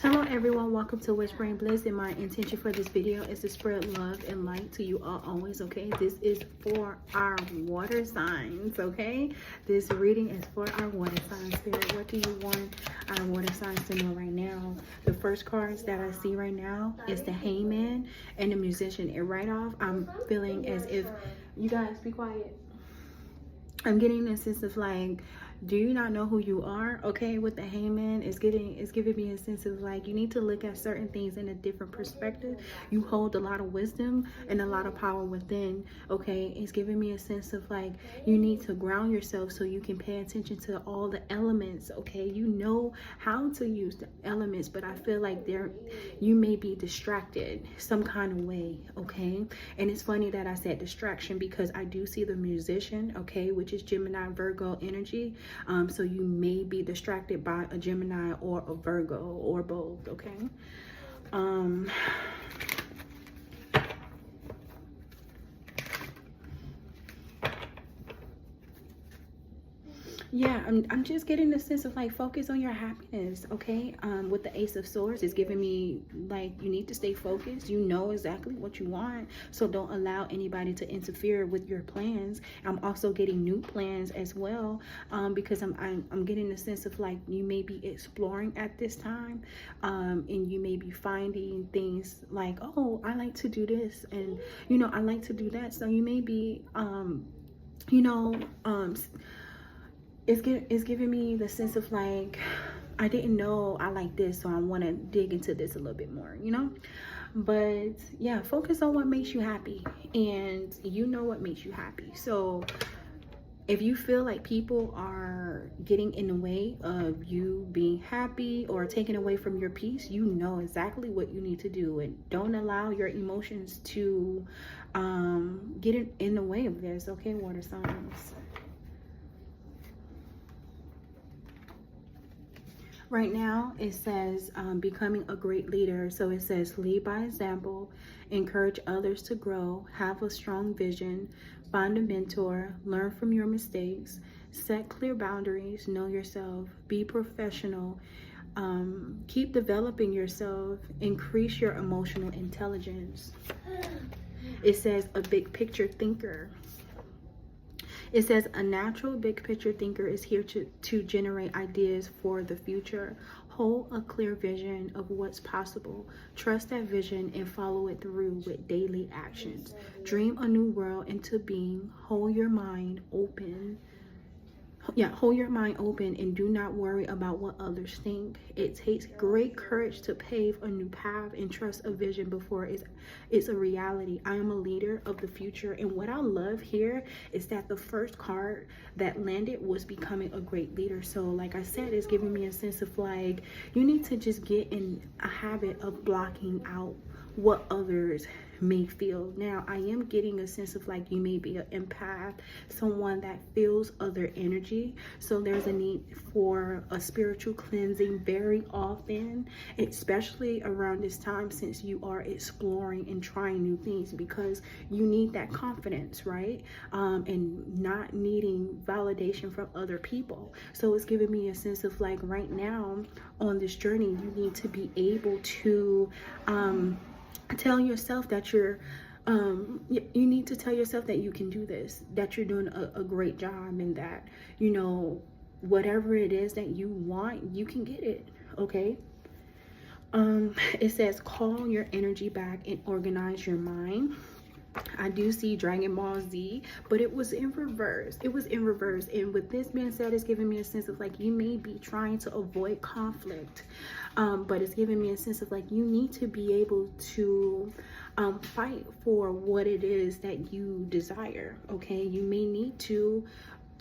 Hello everyone, welcome to Whispering Bliss, and my intention for this video is to spread love and light to you all always, okay? This is for our water signs, okay? This reading is for our water signs. Spirit, what do you want our water signs to know right now? The first cards that I see right now is the Hangman and the Musician. And right off, I'm feeling as if, you guys be quiet. I'm getting a sense of like, do you not know who you are? Okay, with the Hangman, it's giving me a sense of like, you need to look at certain things in a different perspective. You hold a lot of wisdom and a lot of power within. Okay, it's giving me a sense of like, you need to ground yourself so you can pay attention to all the elements. Okay, you know how to use the elements, but I feel like you may be distracted some kind of way. Okay, and it's funny that I said distraction because I do see the Musician, okay, which is Gemini Virgo energy. So you may be distracted by a Gemini or a Virgo or both, okay? Yeah, I'm just getting the sense of like, focus on your happiness, okay? With the Ace of Swords, it's giving me like, you need to stay focused. You know exactly what you want, so don't allow anybody to interfere with your plans. I'm also getting new plans as well, because I'm getting the sense of like, you may be exploring at this time, and you may be finding things like, oh, I like to do this, and you know, I like to do that. So you may be, it's giving me the sense of like, I didn't know I like this, so I want to dig into this a little bit more, you know? But yeah, focus on what makes you happy, and you know what makes you happy. So if you feel like people are getting in the way of you being happy or taking away from your peace, you know exactly what you need to do, and don't allow your emotions to get in the way of this, okay, water signs? Right now, it says becoming a great leader. So it says lead by example, encourage others to grow, have a strong vision, find a mentor, learn from your mistakes, set clear boundaries, know yourself, be professional, keep developing yourself, increase your emotional intelligence. It says a big picture thinker. It says a natural big picture thinker is here to generate ideas for the future. Hold a clear vision of what's possible. Trust that vision and follow it through with daily actions. Dream a new world into being. Hold your mind open. Hold your mind open and do not worry about what others think. It takes great courage to pave a new path and trust a vision before it's a reality. I am a leader of the future, and what I love here is that the first card that landed was becoming a great leader. So like I said, it's giving me a sense of like, you need to just get in a habit of blocking out what others may feel. Now, I am getting a sense of like, you may be an empath, someone that feels other energy. So there's a need for a spiritual cleansing very often, especially around this time, since you are exploring and trying new things, because you need that confidence, right? And not needing validation from other people. So it's giving me a sense of like, right now on this journey, you need to be able to tell yourself that you need to tell yourself that you can do this, that you're doing a great job, and that, you know, whatever it is that you want, you can get it, okay? It says call your energy back and organize your mind. I do see Dragon Ball Z, but it was in reverse. It was in reverse. And with this being said, it's giving me a sense of like, you may be trying to avoid conflict, but it's giving me a sense of like, you need to be able to fight for what it is that you desire, okay? You may need to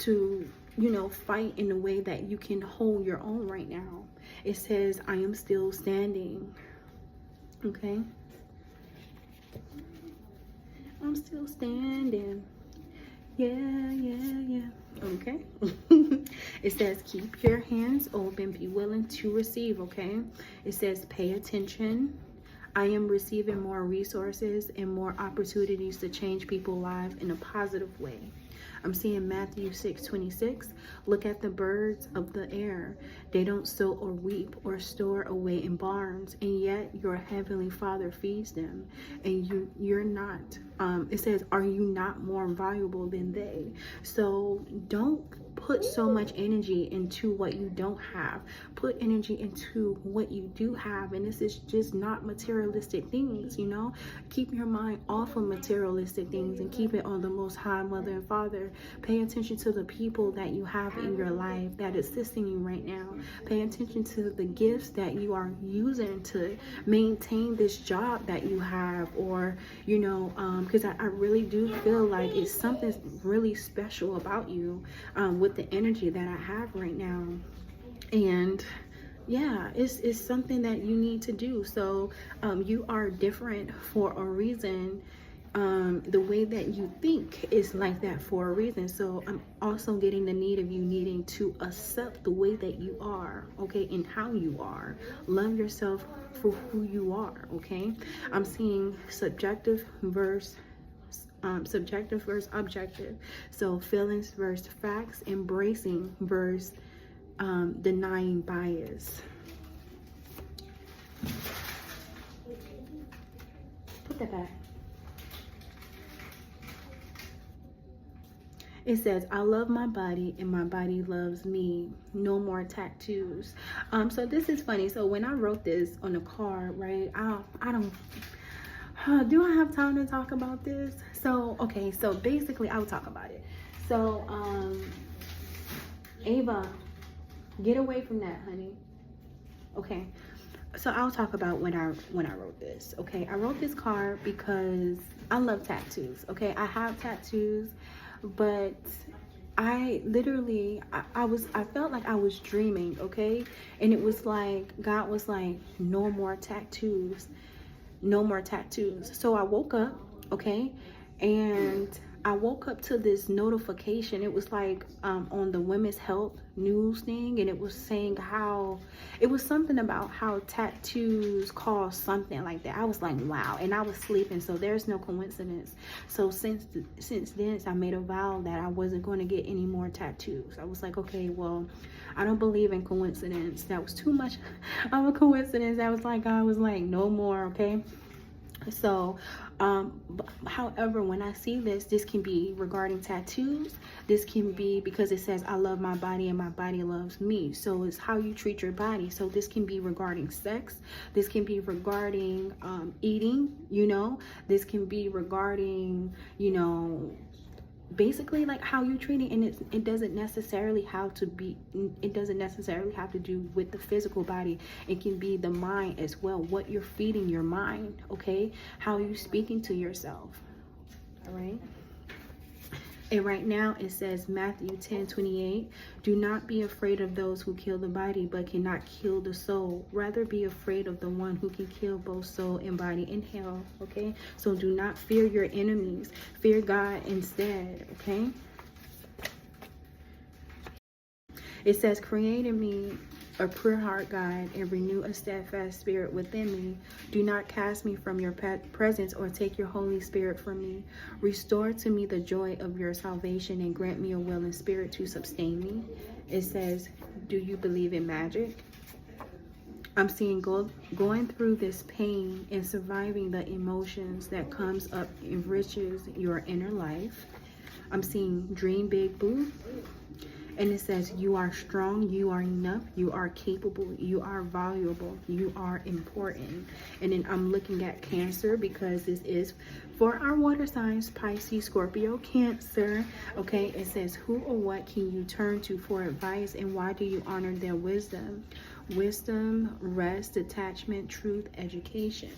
you know, fight in a way that you can hold your own right now. It says, I am still standing, okay? I'm still standing. Yeah. Okay. It says keep your hands open, be willing to receive, okay? It says pay attention. I am receiving more resources and more opportunities to change people's lives in a positive way. I'm seeing Matthew 6:26. Look at the birds of the air. They don't sow or reap or store away in barns, and yet your heavenly Father feeds them. And you're not. It says, are you not more valuable than they? So don't put so much energy into what you don't have. Put energy into what you do have. And this is just not materialistic things, you know. Keep your mind off of materialistic things and keep it on the Most High, Mother and Father. Pay attention to the people that you have in your life that is assisting you right now. Pay attention to the gifts that you are using to maintain this job that you have, or, you know, because I really do feel like it's something really special about you with the energy that I have right now. And yeah, it's something that you need to do. So you are different for a reason. The way that you think is like that for a reason. So I'm also getting the need of you needing to accept the way that you are, okay, and how you are. Love yourself for who you are, okay. I'm seeing subjective versus objective. So feelings versus facts, embracing versus denying bias. Put that back. It says, I love my body and my body loves me. No more tattoos. So this is funny. So when I wrote this on the card, right, I don't do I have time to talk about this? So okay, so basically I'll talk about it. So Ava, get away from that, honey. Okay, so I'll talk about when I wrote this. Okay, I wrote this card because I love tattoos. Okay, I have tattoos, but I literally I felt like I was dreaming. Okay, and it was like God was like, no more tattoos, no more tattoos. So I woke up, okay, and I woke up to this notification. It was like on the women's health news thing, and it was saying how it was something about how tattoos cause something like that. I was like, wow. And I was sleeping, so there's no coincidence. So since then I made a vow that I wasn't going to get any more tattoos. I was like, okay, well, I don't believe in coincidence. That was too much of a coincidence. That was like, God was like, no more, okay. So however, when I see this can be regarding tattoos. This can be because it says I love my body and my body loves me. So it's how you treat your body. So this can be regarding sex. This can be regarding eating, you know. This can be regarding, you know, basically like how you treat it. And it doesn't necessarily have to be, it doesn't necessarily have to do with the physical body. It can be the mind as well, what you're feeding your mind, okay, how you speaking to yourself. All right. And right now it says Matthew 10:28, do not be afraid of those who kill the body but cannot kill the soul. Rather be afraid of the one who can kill both soul and body in hell. Okay, so do not fear your enemies, fear God instead. Okay, it says, create in me a pure heart, God, and renew a steadfast spirit within me. Do not cast me from your presence or take your Holy Spirit from me. Restore to me the joy of your salvation and grant me a willing spirit to sustain me. It says, do you believe in magic? I'm seeing going through this pain and surviving the emotions that comes up enriches your inner life. I'm seeing dream big, boo. And it says, you are strong, you are enough, you are capable, you are valuable, you are important. And then I'm looking at Cancer because this is for our water signs, Pisces, Scorpio, Cancer. Okay, it says, who or what can you turn to for advice, and why do you honor their wisdom? Wisdom, rest, detachment, truth, education.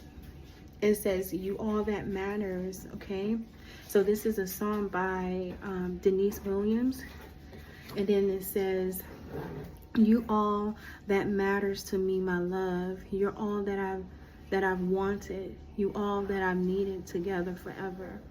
It says, you all that matters. Okay, so this is a song by Denise Williams. And then it says, you all that matters to me, my love. You're all that I've wanted. You all that I've needed together forever.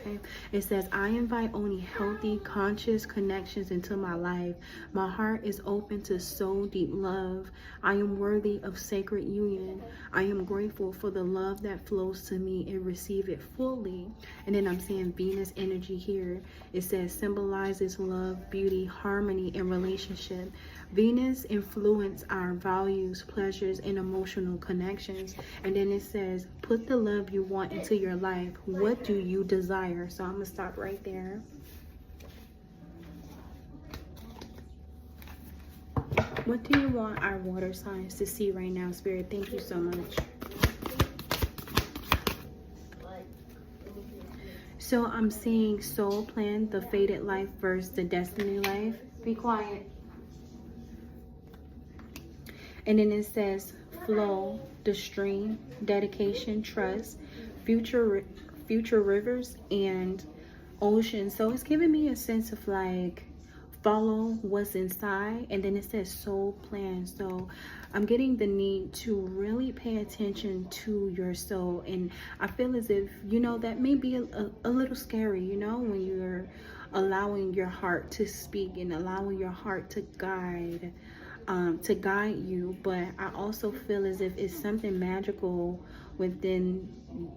okay? It says, I invite only healthy, conscious connections into my life. My heart is open to soul deep love. I am worthy of sacred union. I am grateful for the love that flows to me and receive it fully. And then I'm seeing Venus energy here. It says, symbolizes love, beauty, harmony, and relationship. Venus influence our values, pleasures, and emotional connections. And then it says, put the love you want into your life. What do you desire? So I'm gonna stop right there. What do you want our water signs to see right now, Spirit? Thank you so much. So I'm seeing soul plan, the fated life versus the destiny life. Be quiet. And then it says flow, the stream, dedication, trust, future rivers, and ocean. So it's giving me a sense of like follow what's inside. And then it says soul plan. So I'm getting the need to really pay attention to your soul. And I feel as if, you know, that may be a little scary, you know, when you're allowing your heart to speak and allowing your heart to guide you. But I also feel as if it's something magical within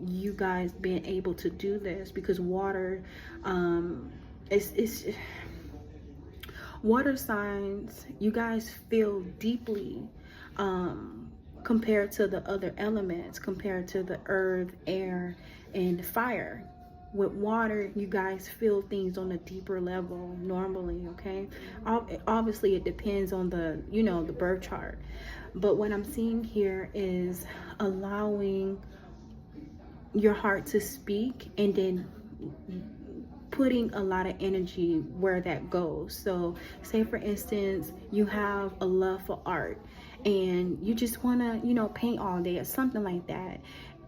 you guys being able to do this, because water, it's water signs, you guys feel deeply compared to the other elements, compared to the earth, air, and fire. With water, you guys feel things on a deeper level normally, okay? Obviously, it depends on the, you know, the birth chart. But what I'm seeing here is allowing your heart to speak and then putting a lot of energy where that goes. So say for instance, you have a love for art and you just want to, you know, paint all day or something like that.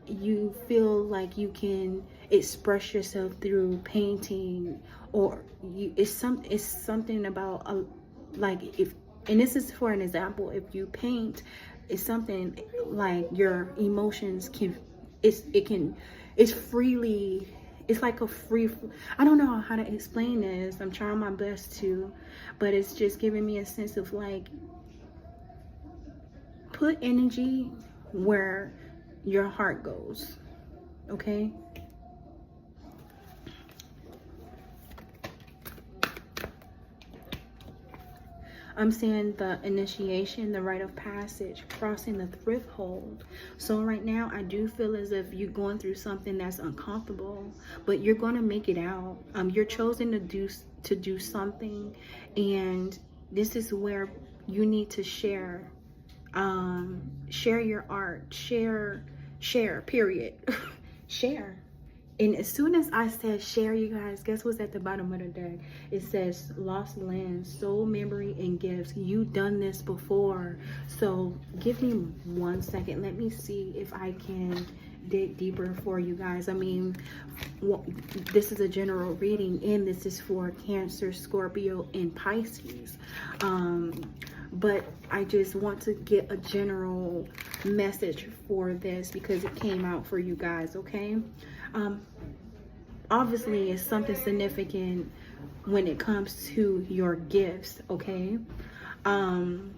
You feel like you can express yourself through painting, or it's something about like, if, and this is for an example, if you paint, it's something like your emotions can, it's freely, it's like a free, I don't know how to explain this, I'm trying my best to, but it's just giving me a sense of like, put energy where your heart goes, okay? I'm seeing the initiation, the rite of passage, crossing the threshold. So right now, I do feel as if you're going through something that's uncomfortable, but you're going to make it out. You're chosen to do something, and this is where you need to share. Share your art. Share. Period. Share. And as soon as I said share, you guys, guess what's at the bottom of the deck? It says lost land, soul memory, and gifts. You've done this before. So give me 1 second. Let me see if I can dig deeper for you guys. I mean, this is a general reading, and this is for Cancer, Scorpio, and Pisces. But I just want to get a general message for this because it came out for you guys, okay? Obviously, it's something significant when it comes to your gifts, okay? And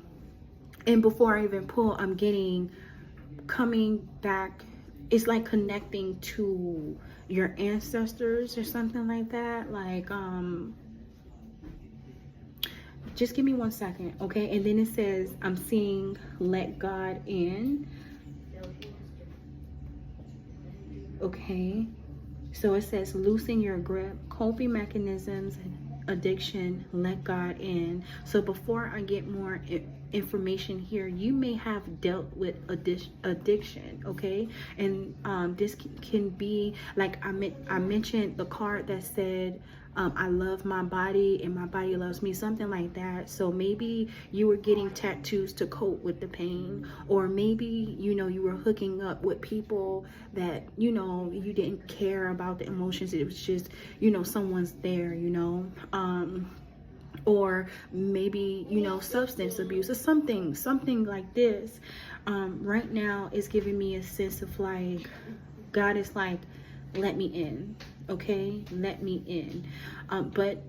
before I even pull, I'm getting coming back. It's like connecting to your ancestors or something like that. Like, just give me 1 second, okay? And then it says, I'm seeing let God in. Okay. So it says loosen your grip, coping mechanisms, addiction, let God in. So before I get more information here, you may have dealt with addiction, okay? And this can be like I mentioned the card that said I love my body and my body loves me, something like that. So maybe you were getting tattoos to cope with the pain, or maybe, you know, you were hooking up with people that, you know, you didn't care about the emotions. It was just, you know, someone's there, you know, or maybe, you know, substance abuse or something like this. Right now it's giving me a sense of like, God is like, let me in. Okay, let me in. But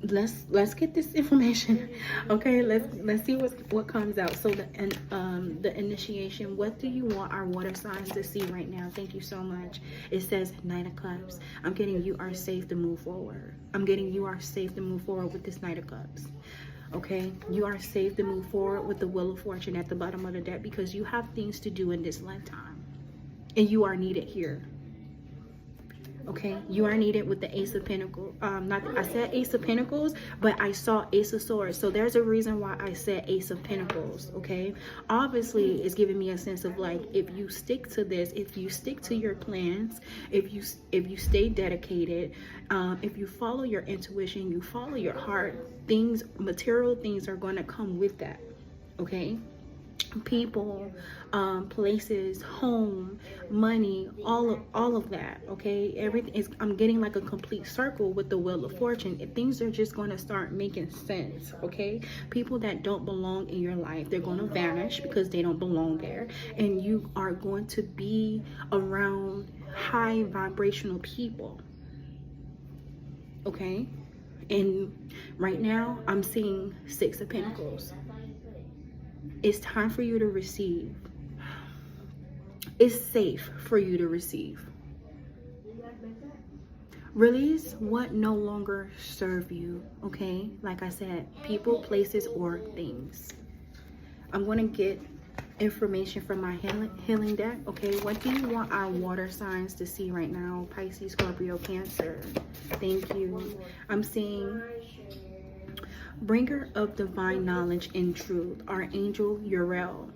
let's get this information. Okay, let's see what comes out. So the initiation, what do you want our water signs to see right now? Thank you so much. It says Knight of Cups. I'm getting you are safe to move forward. I'm getting you are safe to move forward with this Knight of Cups. Okay, you are safe to move forward with the Wheel of Fortune at the bottom of the deck, because you have things to do in this lifetime and you are needed here. Okay, you are needed with the Ace of Pentacles. I said Ace of Pentacles, but I saw Ace of Swords. So there's a reason why I said Ace of Pentacles. Okay, obviously it's giving me a sense of like, if you stick to this, if you stick to your plans, if you stay dedicated, if you follow your intuition, you follow your heart, things, material things are going to come with that. Okay, people, places, home, money, all of that. Okay, everything is, I'm getting like a complete circle with the Wheel of Fortune. Things are just going to start making sense. Okay, people that don't belong in your life, they're going to vanish because they don't belong there, and you are going to be around high vibrational people. Okay, and right now I'm seeing Six of Pentacles. It's time for you to receive. It's safe for you to receive. Release what no longer serve you. Okay, like I said, people, places, or things. I'm going to get information from my healing deck. Okay, what do you want our water signs to see right now? Pisces, Scorpio, Cancer. Thank you. I'm seeing bringer of divine knowledge and truth, Archangel Uriel.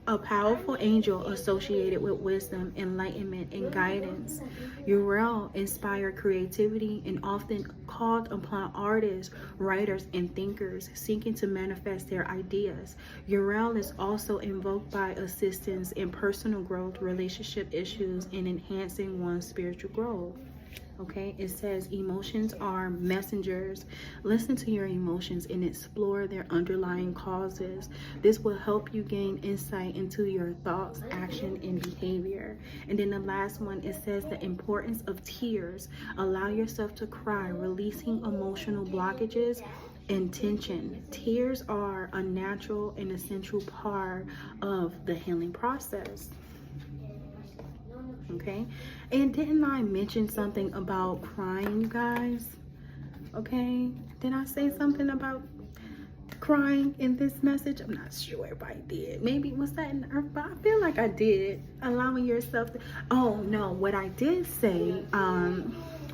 A powerful angel associated with wisdom, enlightenment, and guidance. Uriel inspired creativity and often called upon artists, writers, and thinkers seeking to manifest their ideas. Uriel is also invoked by assistance in personal growth, relationship issues, and enhancing one's spiritual growth. Okay, it says emotions are messengers. Listen to your emotions and explore their underlying causes. This will help you gain insight into your thoughts, action, and behavior. And then the last one, it says the importance of tears. Allow yourself to cry, releasing emotional blockages and tension. Tears are a natural and essential part of the healing process. Okay, and didn't I mention something about crying, you guys? Okay, did I say something about crying in this message? I'm not sure if I did. Maybe was that in Earth, but I feel like I did. Allowing yourself to, oh no, what I did say,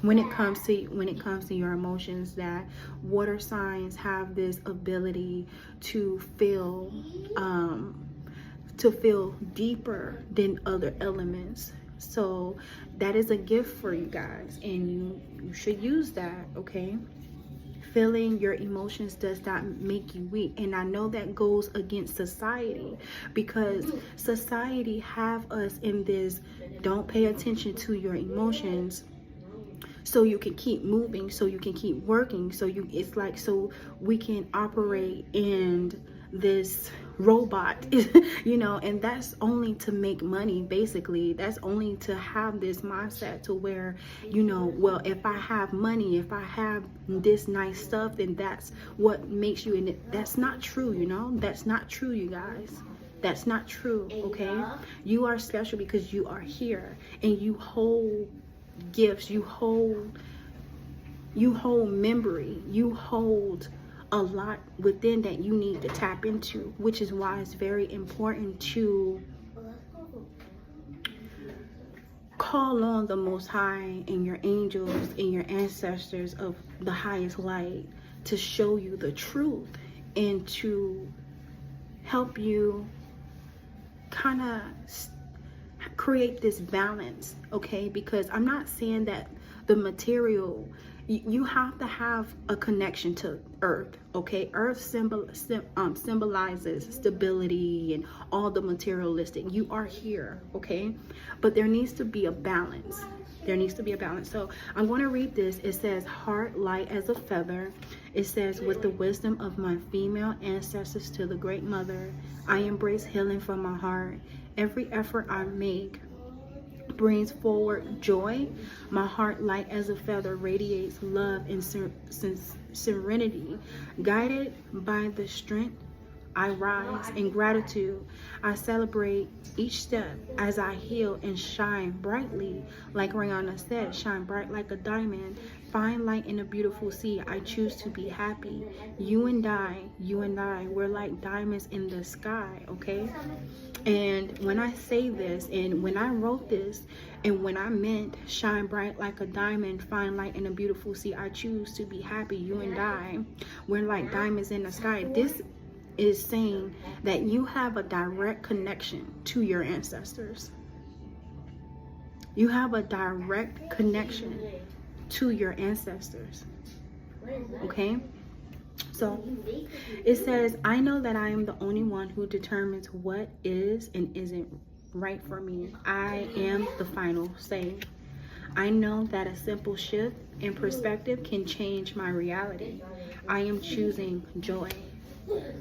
when it comes to your emotions, that water signs have this ability to feel deeper than other elements. So that is a gift for you guys, and you should use that. Okay, feeling your emotions does not make you weak. And I know that goes against society, because society have us in this, don't pay attention to your emotions so you can keep moving, so you can keep working, it's like so we can operate in this robot, you know, and that's only to make money. Basically, that's only to have this mindset to where, you know, well, if I have money, if I have this nice stuff, then that's what makes you in it. That's not true, you know. That's not true, you guys. That's not true. Okay, you are special because you are here, and you hold gifts, you hold memory, you hold a lot within that you need to tap into, which is why it's very important to call on the Most High and your angels and your ancestors of the highest light to show you the truth and to help you kind of create this balance. Okay, because I'm not saying that the material, you have to have a connection to earth. Okay, earth symbolizes stability and all the materialistic. You are here, okay, but there needs to be a balance. There needs to be a balance. So I'm going to read this. It says, heart light as a feather. It says, with the wisdom of my female ancestors to the great mother, I embrace healing from my heart. Every effort I make brings forward joy. My heart, light as a feather, radiates love and serenity. Guided by the strength, I rise in gratitude. I celebrate each step as I heal and shine brightly. Like Rihanna said, shine bright like a diamond. Find light in a beautiful sea. I choose to be happy. You and I, we're like diamonds in the sky, okay? And when I say this, and when I wrote this, and when I meant shine bright like a diamond, find light in a beautiful sea, I choose to be happy. You and I, we're like diamonds in the sky. This is saying that you have a direct connection to your ancestors. You have a direct connection to your ancestors. Okay? So it says, I know that I am the only one who determines what is and isn't right for me. I am the final say. I know that a simple shift in perspective can change my reality. I am choosing joy.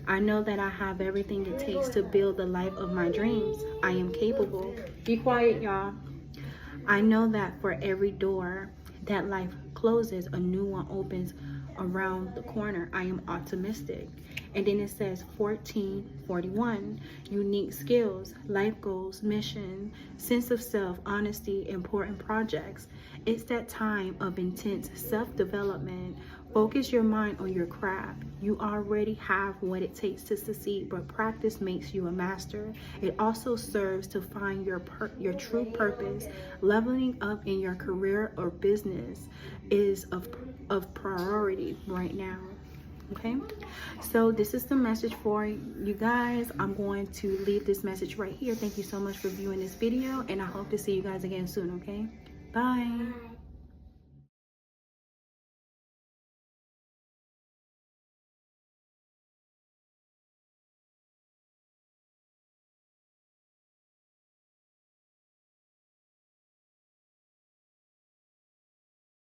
I know that I have everything it takes to build the life of my dreams. I am capable. Be quiet, y'all. I know that for every door that life closes, a new one opens around the corner. I am optimistic. And then it says 1441, unique skills, life goals, mission, sense of self, honesty, important projects. It's that time of intense self-development. Focus your mind on your craft. You already have what it takes to succeed, but practice makes you a master. It also serves to find your true purpose. Leveling up in your career or business is of priority right now. Okay, so this is the message for you guys. I'm going to leave this message right here. Thank you so much for viewing this video, and I hope to see you guys again soon. Okay, bye.